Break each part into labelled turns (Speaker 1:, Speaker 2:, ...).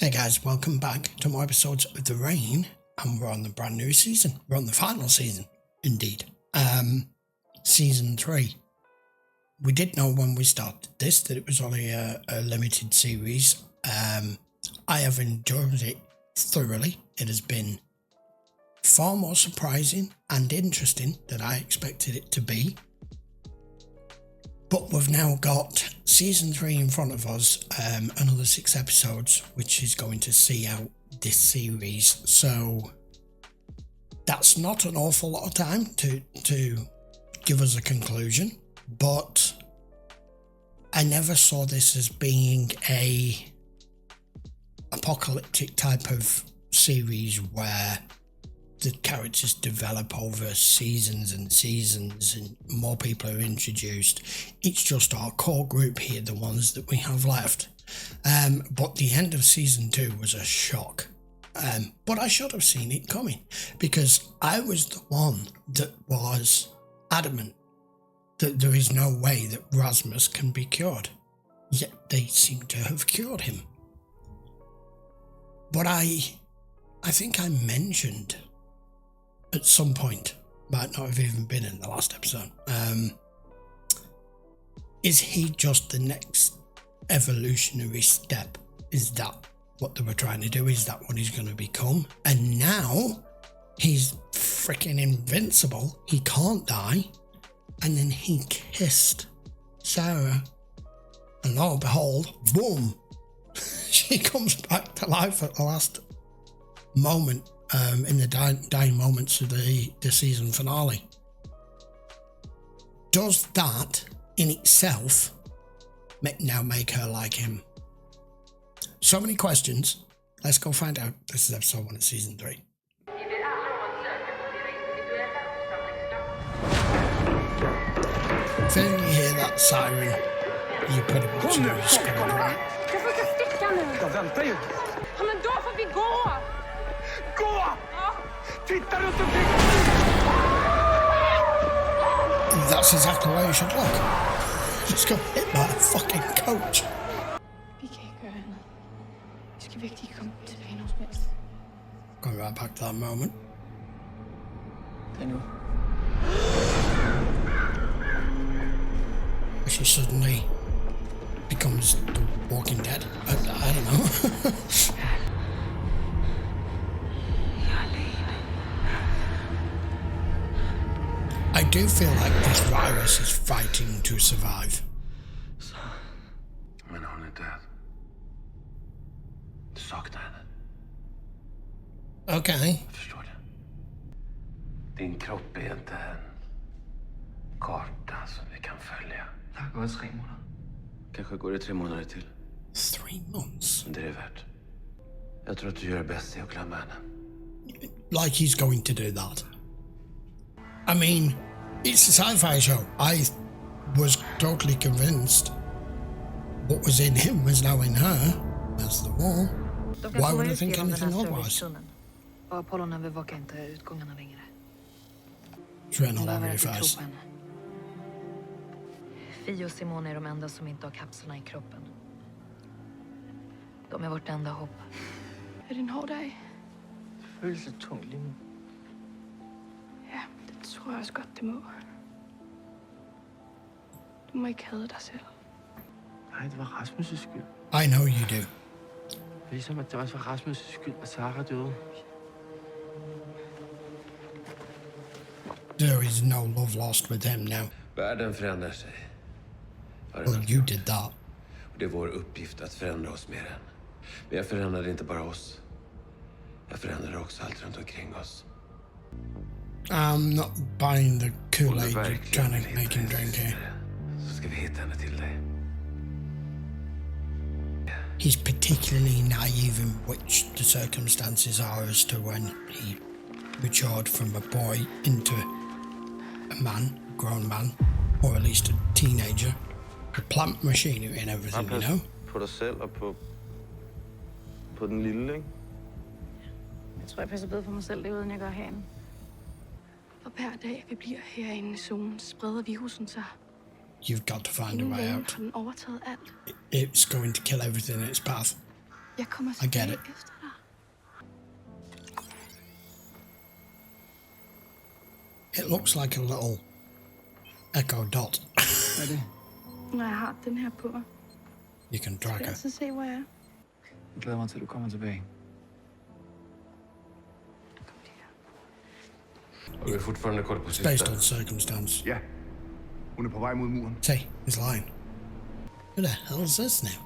Speaker 1: Hey guys, welcome back to more episodes of The Rain, and we're on the brand new season. We're on the final season, indeed. Season 3. We did know when we started this that it was only a limited series. I have enjoyed it thoroughly. It has been far more surprising and interesting than I expected it to be. But we've now got season 3 in front of us, another 6 episodes, which is going to see out this series. So that's not an awful lot of time to give us a conclusion, but I never saw this as being a apocalyptic type of series where the characters develop over seasons and seasons and more people are introduced. It's just our core group here, the ones that we have left. But the end of season 2 was a shock. But I should have seen it coming because I was the one that was adamant that there is no way that Rasmus can be cured. Yet they seem to have cured him. But I think I mentioned at some point, might not have even been in the last episode, is he just the next evolutionary step? Is that what they were trying to do? Is that what he's going to become? And now he's freaking invincible. He can't die. And then he kissed Sarah, and lo and behold, boom, she comes back to life at the last moment. In the dying moments of the season finale. Does that in itself make her like him? So many questions. Let's go find out. This is episode 1 of season 3. If you hear that siren, you pretty much know it's going right.
Speaker 2: Jag får inte sticka nu.
Speaker 3: Jag väntar ju.
Speaker 2: Ja, men då får vi gå.
Speaker 3: Gå! Titta runt omkring!
Speaker 1: That's exactly where you should look. Just got hit by a fucking coach.
Speaker 2: Vi kan ikke gøre andet. Vi skal virkelig komme tilbage når som helst.
Speaker 1: Going right back to that moment.
Speaker 3: Det er nu.
Speaker 1: She suddenly becomes the Walking Dead. I don't know. I do feel like this virus is fighting to survive.
Speaker 4: Men hon är död. Du saknar henne.
Speaker 1: Okay.
Speaker 4: Jag förstår det. Din kropp är inte en karta som vi kan följa.
Speaker 3: Det har gått 3 månader.
Speaker 4: Kanske går det 3 månader till.
Speaker 1: 3 months?
Speaker 4: Men det är det värt. Jag tror att du gör det bäst i att glömma henne.
Speaker 1: Like he's going to do that. I mean, it's a sci-fi show. I was totally convinced what was in him was now in her. That's the wall. Why would I think anything otherwise?
Speaker 5: Och Apollon övervakar inte utgångarna längre.
Speaker 1: It's written all over your face.
Speaker 5: Fi och Simon är de enda som inte har kapslarna i kroppen. De är vårt enda hopp.
Speaker 2: Er det en hård dag?
Speaker 3: Det føles lidt tungt lige nu.
Speaker 2: Ja, det tror jeg også godt, det må. Du må ikke hade dig selv.
Speaker 3: Nej, det var Rasmus' skyld.
Speaker 1: I know you do.
Speaker 3: Ligesom at det også var Rasmus' skyld, at Sara døde.
Speaker 1: There is no love lost with him now.
Speaker 4: Världen förändrar sig.
Speaker 1: Well, you did that.
Speaker 4: Och det är vår uppgift att förändra oss mer än. Men jag förändrade inte bara oss. Jag förändrade också allt runt omkring oss.
Speaker 1: I'm not buying the Kool-Aid you're trying to make him drink here.
Speaker 4: Så ska vi hitta henne till dig.
Speaker 1: He's particularly naive in which the circumstances are as to when he matured from a boy into a man, a grown man, or at least a teenager. The plant machinery and everything, you know?
Speaker 6: På dig selv og på den lille, ikke?
Speaker 2: Jeg tror, jeg passer bedre for mig selv derude, end jeg gør herinde. For hver dag, vi bliver herinde i zonen, spreder virusen sig.
Speaker 1: You've got to find a way out.
Speaker 2: Har den overtaget alt.
Speaker 1: It's going to kill everything in its path.
Speaker 2: Jeg kommer
Speaker 1: I get
Speaker 2: tilbage
Speaker 1: it.
Speaker 2: efter dig.
Speaker 1: It looks like a little echo dot.
Speaker 3: Hvad er det?
Speaker 2: Når jeg har den her på,
Speaker 1: You can track
Speaker 2: kan jeg
Speaker 1: her.
Speaker 2: altså se, hvor jeg er.
Speaker 3: Jeg glæder mig til, at du kommer tilbage.
Speaker 2: Kom lige her.
Speaker 4: Har vi fortfarande koll på
Speaker 1: It's based
Speaker 4: syster?
Speaker 1: on circumstance.
Speaker 7: Ja. Hun er på vej mod muren.
Speaker 1: See, he's lying. Who the hell is this now?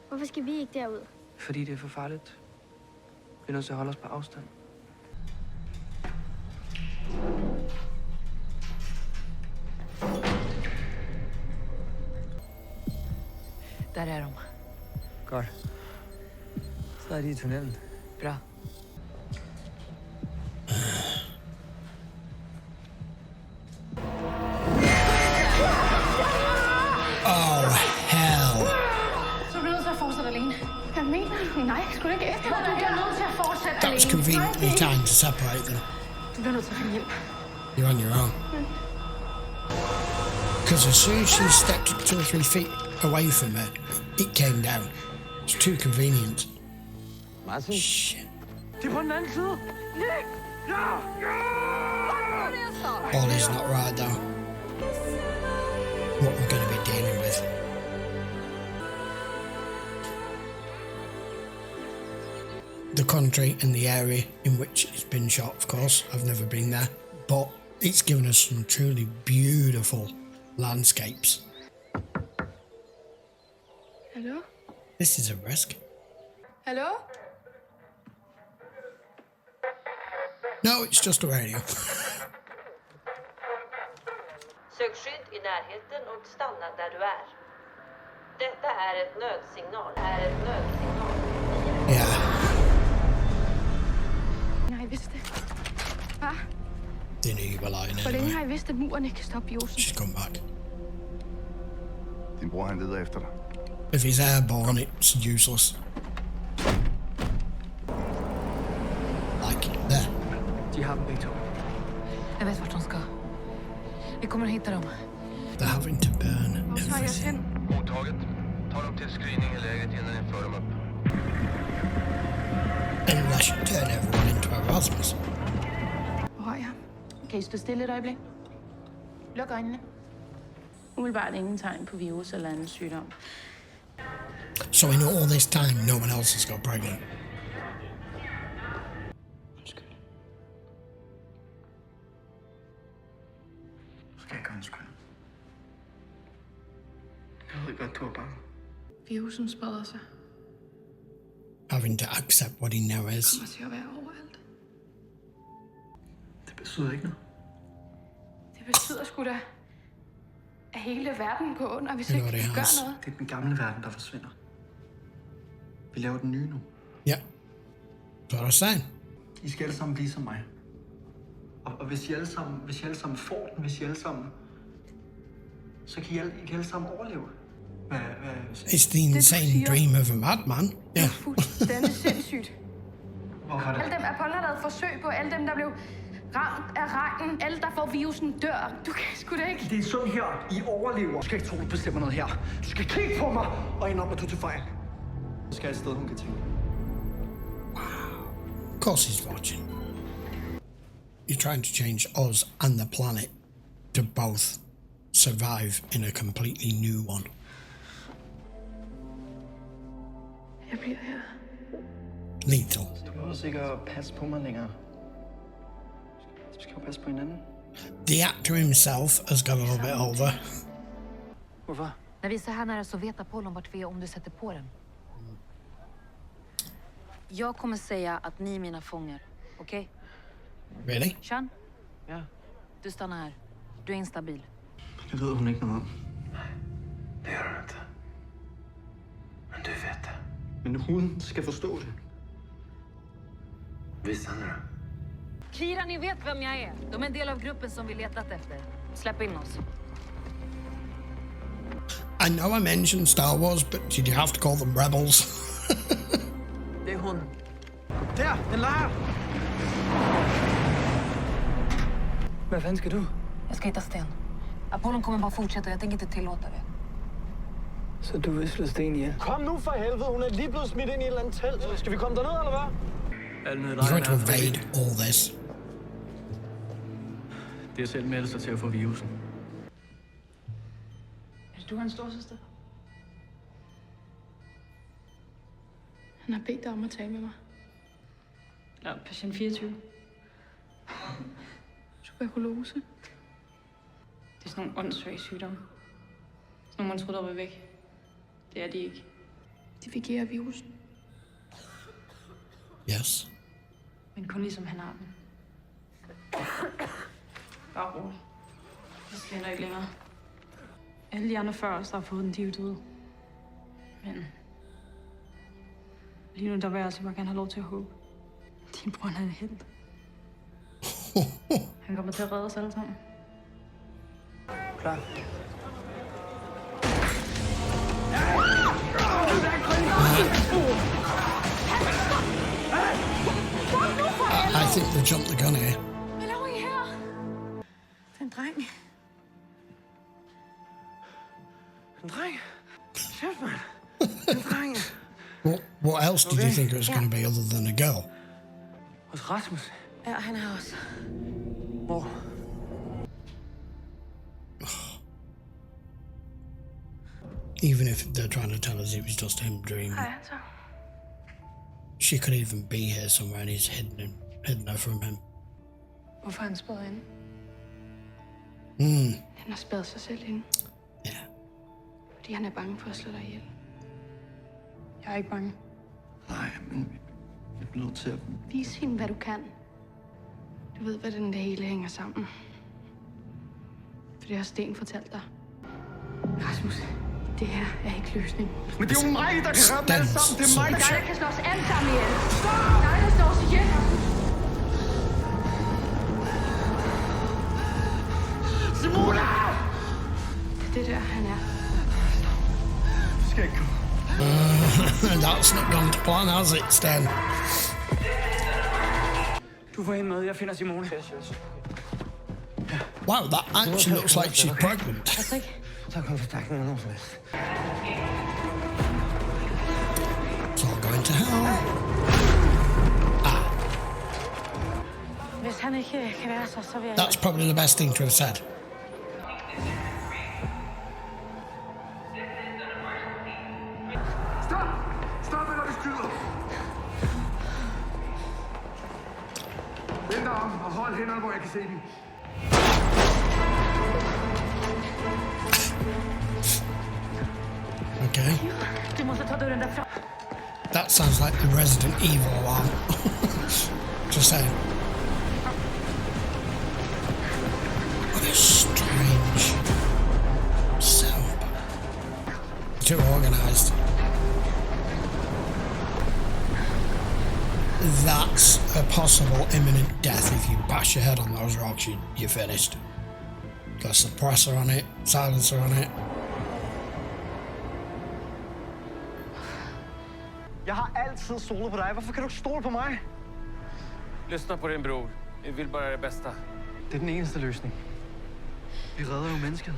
Speaker 8: Hvorfor skal vi ikke derud?
Speaker 3: Fordi det er for farligt. Vi er nødt til at holde os på afstand.
Speaker 5: Där är de.
Speaker 3: Godt. Så er de i tunnelen.
Speaker 5: Bra.
Speaker 1: Oh, hell.
Speaker 2: Så er du nødt til at fortsætte alene. Hvad mener du? Nej, jeg skulle ikke efter dig. Du bliver nødt til at fortsætte
Speaker 1: That was conveniently timed to separate them.
Speaker 2: Du bliver nødt til at finde hjælp.
Speaker 1: You're on your own. Because as soon as she stepped 2 or 3 feet away from her, it came down. It's too convenient.
Speaker 6: Martin?
Speaker 1: Shit.
Speaker 3: Det er på den anden side.
Speaker 1: All is not right though. What we're going to be dealing with. The country and the area in which it's been shot, of course. I've never been there. But it's given us some truly beautiful landscapes.
Speaker 2: Hallo?
Speaker 1: This is a risk.
Speaker 2: Hallo?
Speaker 1: No, it's just a radio.
Speaker 9: Sök skydd i närheten och stanna där du är. Detta är ett nödsignal.
Speaker 1: Yeah.
Speaker 2: Nej, jeg vidste det. Far,
Speaker 1: They knew you were lying
Speaker 2: hvor længe
Speaker 1: anyway.
Speaker 2: har I vidst, at muren ikke kan stoppe Josen?
Speaker 1: She's come back.
Speaker 7: Din bror, han leder efter dig.
Speaker 1: If he's airborne, it's useless. Like there.
Speaker 3: De har dem begge to.
Speaker 5: Jag vet vart de ska. Vi kommer att hitta dem.
Speaker 1: They're having to burn
Speaker 2: Hvor tager jeg os
Speaker 1: everything.
Speaker 2: hen?
Speaker 4: Mottaget. Ta dem till screening i läget innan ni för dem upp.
Speaker 1: Unless you turn everyone into Erasmus.
Speaker 2: Hvor er jeg?
Speaker 10: Kan I stå stille et øjeblik? Luk øjnene. Umiddelbart ingen tegn på virus eller anden sygdom.
Speaker 1: So in all this time, no one else has got pregnant.
Speaker 3: Undskyld. Skal jeg ikke undskyld? Jeg ved godt, du er bange.
Speaker 2: Virusen spreder sig.
Speaker 1: Having to accept what he now is.
Speaker 2: Kommer til at være overalt.
Speaker 3: Det betyder ikke noget.
Speaker 2: Det betyder sgu da, at hele verden går under, hvis
Speaker 1: Det
Speaker 2: ikke
Speaker 1: var
Speaker 2: vi
Speaker 1: det,
Speaker 2: gør
Speaker 1: Hans.
Speaker 2: noget.
Speaker 3: Det er den gamle verden, der forsvinder. Vi laver den nye nu.
Speaker 1: Yeah. That's what I was saying.
Speaker 3: I skal alle sammen blive som mig. Og hvis I alle sammen får den, hvis I alle sammen... Så kan I alle sammen overleve. Hvad
Speaker 1: It's the insane
Speaker 2: siger.
Speaker 1: dream of a madman.
Speaker 2: Det
Speaker 1: Yeah.
Speaker 2: er fuldstændig sindssygt.
Speaker 3: Hvorfor er det?
Speaker 2: Alle dem, Apollo har lavet forsøg på, alle dem, der blev ramt af regnen, alle, der får virusen, dør. Du kan sgu da ikke.
Speaker 3: Det er sådan her, I overlever. Du skal ikke tro, du bestemmer noget her. Du skal kigge på mig og indrømme, at du til fejl. Så skal jeg et sted, hun kan tænke.
Speaker 1: Of course he's watching. You're trying to change us and the planet to both survive in a completely new one.
Speaker 2: Jeg bliver her.
Speaker 1: Lethal.
Speaker 3: Du behøver ikke at passe på mig længere. Du skal jo passe på hinanden.
Speaker 1: The actor himself has got a little bit older.
Speaker 3: Hvorfor?
Speaker 5: När vi är så här nära så vet Apollon vart vi är om du sätter på den. Jag kommer säga att ni är mina fångar. Okej?
Speaker 1: Really?
Speaker 5: Sean,
Speaker 3: Ja.
Speaker 5: du stannar här. Du är instabil.
Speaker 3: Det ved hun ikke noget om.
Speaker 4: Det gör hon inte. Men du vet det.
Speaker 3: Men hun skal forstå det.
Speaker 4: Visa henne då.
Speaker 5: Kira, ni vet vem jag är. De är en del av gruppen som vi letat efter. Släpp in oss.
Speaker 1: I know I mentioned Star Wars, but did you have to call them rebels?
Speaker 3: Det er hun. Der, den leger! Hvad fanden skal du?
Speaker 5: Jag ska hitta Sten. Apollon kommer bara fortsätta. Jag tänker inte tillåta det.
Speaker 3: Så du vil slå Sten ihjel?
Speaker 11: Kom nu for helvede, hun er lige blevet smidt ind i et eller andet telt. Skal vi komme derned, eller hvad?
Speaker 1: He's going to evade all this.
Speaker 11: Det er selv meldt sig til at få virusen.
Speaker 10: Er det du, hans storsøster?
Speaker 2: Han har bedt dig om at tale med mig.
Speaker 10: Eller patient 24.
Speaker 2: Tuberkulose.
Speaker 10: Det er sådan nogle åndssvage sygdomme. Sådan nogle, man troede, der var væk. Det er de ikke.
Speaker 2: Divigerer virusen.
Speaker 1: Yes.
Speaker 10: Men kun ligesom han har den. Bare roligt. Det skal heller ikke længere. Alle de andre før os, der har fået den, de er jo døde. Men lige nu, der vil jeg altså bare gerne have lov til at håbe. Din bror, han er en helt. Han kommer til at redde os alle sammen.
Speaker 3: Klar.
Speaker 1: I think they jumped the gun here.
Speaker 2: Hvad laver I her? Det er en dreng.
Speaker 3: En dreng? Shit, man. En dreng.
Speaker 1: What else did you think it was going to be other than a girl?
Speaker 3: Hos Rasmus.
Speaker 2: Ja, han er også.
Speaker 3: Hvor?
Speaker 1: Even if they're trying to tell us it was just him dreaming.
Speaker 2: Hej, altså.
Speaker 1: She could even be here somewhere and he's hidden her from him.
Speaker 2: Hvorfor er han spærret inde? Han har spærret sig selv inde.
Speaker 1: Ja.
Speaker 2: Fordi han er bange for at slå dig ihjel.
Speaker 10: Jeg er ikke bange.
Speaker 3: Nej, men jeg bliver nødt til at...
Speaker 2: Vis hende, hvad du kan. Du ved, hvordan det hele hænger sammen. For det har Sten fortalt dig. Rasmus, det her er ikke løsningen.
Speaker 3: Men det er jo mig, der kan røre dem alle sammen. Det er mig, der kan...
Speaker 2: Jeg kan slå os alle sammen ihjel. Nej, der slår os ihjel.
Speaker 3: Simona!
Speaker 2: Det er der, han er.
Speaker 3: Du skal ikke gå.
Speaker 1: That's not gone to plan, has it, Stan?
Speaker 3: Du får hende med. Jeg finder Simone.
Speaker 1: Wow, that actually looks like she's pregnant.
Speaker 3: Så kom forstærkningen nogen som helst.
Speaker 1: It's all going to hell.
Speaker 2: Hvis han ikke kan være så vil jeg...
Speaker 1: That's probably the best thing to have said.
Speaker 7: Stop! Stop, eller vi skyder! Vend dig om og hold hænderne, hvor jeg kan se dem.
Speaker 1: Okay.
Speaker 2: Du måste ta dörren därifrån.
Speaker 1: That sounds like the Resident Evil alarm. Just saying. What a strange setup. Too organised. That's a possible imminent death if you bash your head on those rocks, you're finished. Got a suppressor on it, silencer on it.
Speaker 3: Jeg har altid stolet på dig. Hvorfor kan du ikke stole på mig?
Speaker 11: Lyssna på din bror. Vi vill bara det bästa.
Speaker 3: Det er den eneste løsning. Vi redder jo mennesket.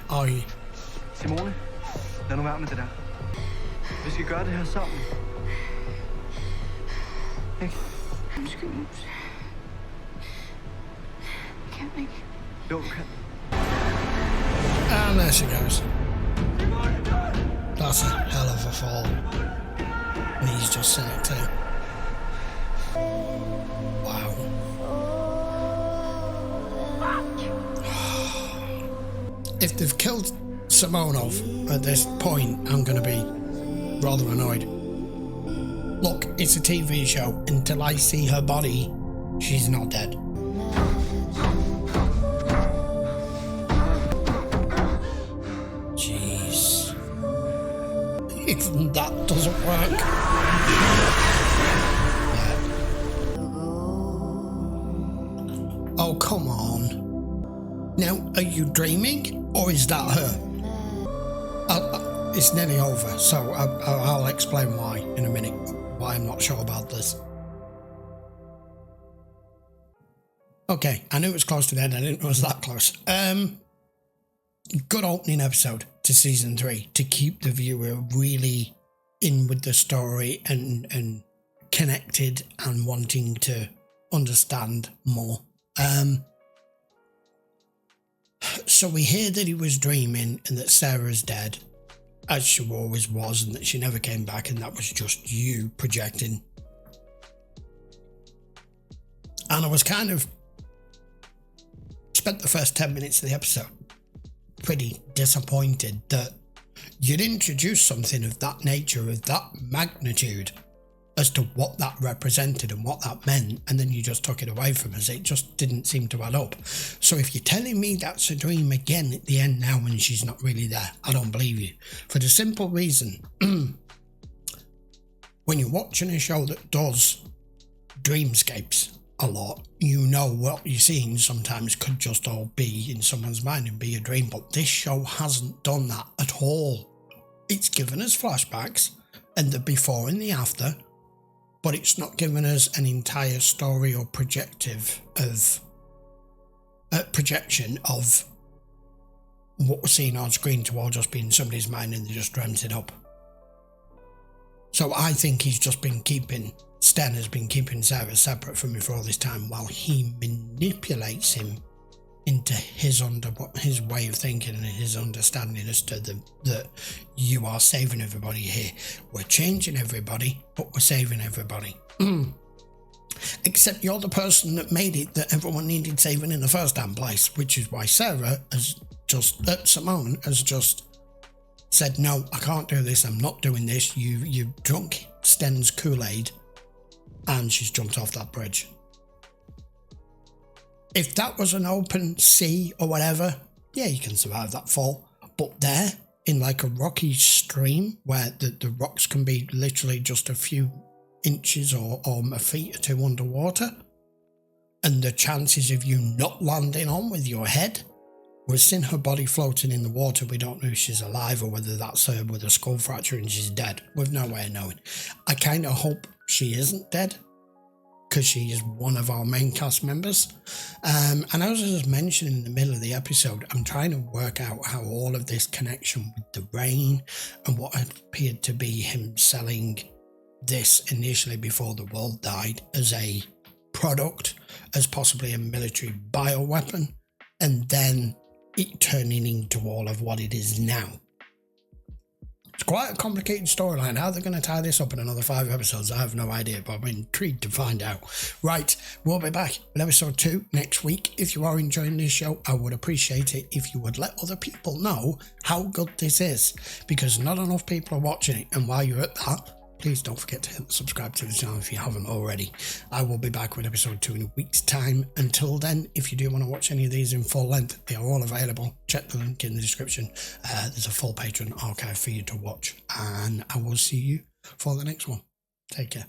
Speaker 1: Oj.
Speaker 3: Simone, lad nu være med det der. Vi skal gøre det her sammen. Ikke?
Speaker 2: Undskyld, mus. Jeg kan ikke.
Speaker 3: Jo, du kan.
Speaker 1: And there she goes. That's a hell of a fall. And he's just seen it too. Wow. If they've killed Simonov at this point, I'm going to be rather annoyed. Look, it's a TV show. Until I see her body, she's not dead. Jeez. Even that doesn't work. Yeah. Oh, come on. Now, are you dreaming? Or is that her? It's nearly over, so I'll explain why in a minute. Why I'm not sure about this. Okay, I knew it was close to the end. I didn't know it was that close. Good opening episode, to to season 3 to keep the viewer really in with the story and connected and wanting to understand more. So we hear that he was dreaming and that Sarah's dead, as she always was, and that she never came back, and that was just you projecting. And I was kind of spent the first 10 minutes of the episode pretty disappointed that you'd introduce something of that nature, of that magnitude, as to what that represented and what that meant, and then you just took it away from us. It just didn't seem to add up. So if you're telling me that's a dream again at the end now when she's not really there, I don't believe you. For the simple reason, when you're watching a show that does dreamscapes a lot, you know what you're seeing sometimes could just all be in someone's mind and be a dream, but this show hasn't done that at all. It's given us flashbacks and the before and the after, but it's not given us an entire story or projection of what we're seeing on screen to all just be in somebody's mind and they just dreamt it up. So I think he's just been Sten has been keeping Sarah separate from me for all this time while he manipulates him into his way of thinking and his understanding as to that you are saving everybody here. We're changing everybody, but we're saving everybody. Except you're the person that made it that everyone needed saving in the first damn place, which is why Sarah Simone has just said, no, I can't do this, I'm not doing this, you drunk Sten's Kool-Aid, and she's jumped off that bridge. If that was an open sea or whatever, yeah, you can survive that fall. But there, in like a rocky stream where the rocks can be literally just a few inches or a feet or two underwater, and the chances of you not landing on with your head, we've seen her body floating in the water. We don't know if she's alive or whether that's her with a skull fracture and she's dead. We've no way of knowing. I kind of hope she isn't dead, because she is one of our main cast members. And as I was mentioning in the middle of the episode, I'm trying to work out how all of this connection with the rain and what appeared to be him selling this initially before the world died as a product, as possibly a military bioweapon, and then it turning into all of what it is now. It's quite a complicated storyline. How they're going to tie this up in another 5 episodes, I have no idea, but I'm intrigued to find out. Right, we'll be back with episode 2 next week. If you are enjoying this show, I would appreciate it if you would let other people know how good this is, because not enough people are watching it. And while you're at that, please don't forget to subscribe to the channel if you haven't already. I will be back with episode 2 in a week's time. Until then, if you do want to watch any of these in full length, they are all available. Check the link in the description. There's a full Patreon archive for you to watch. And I will see you for the next one. Take care.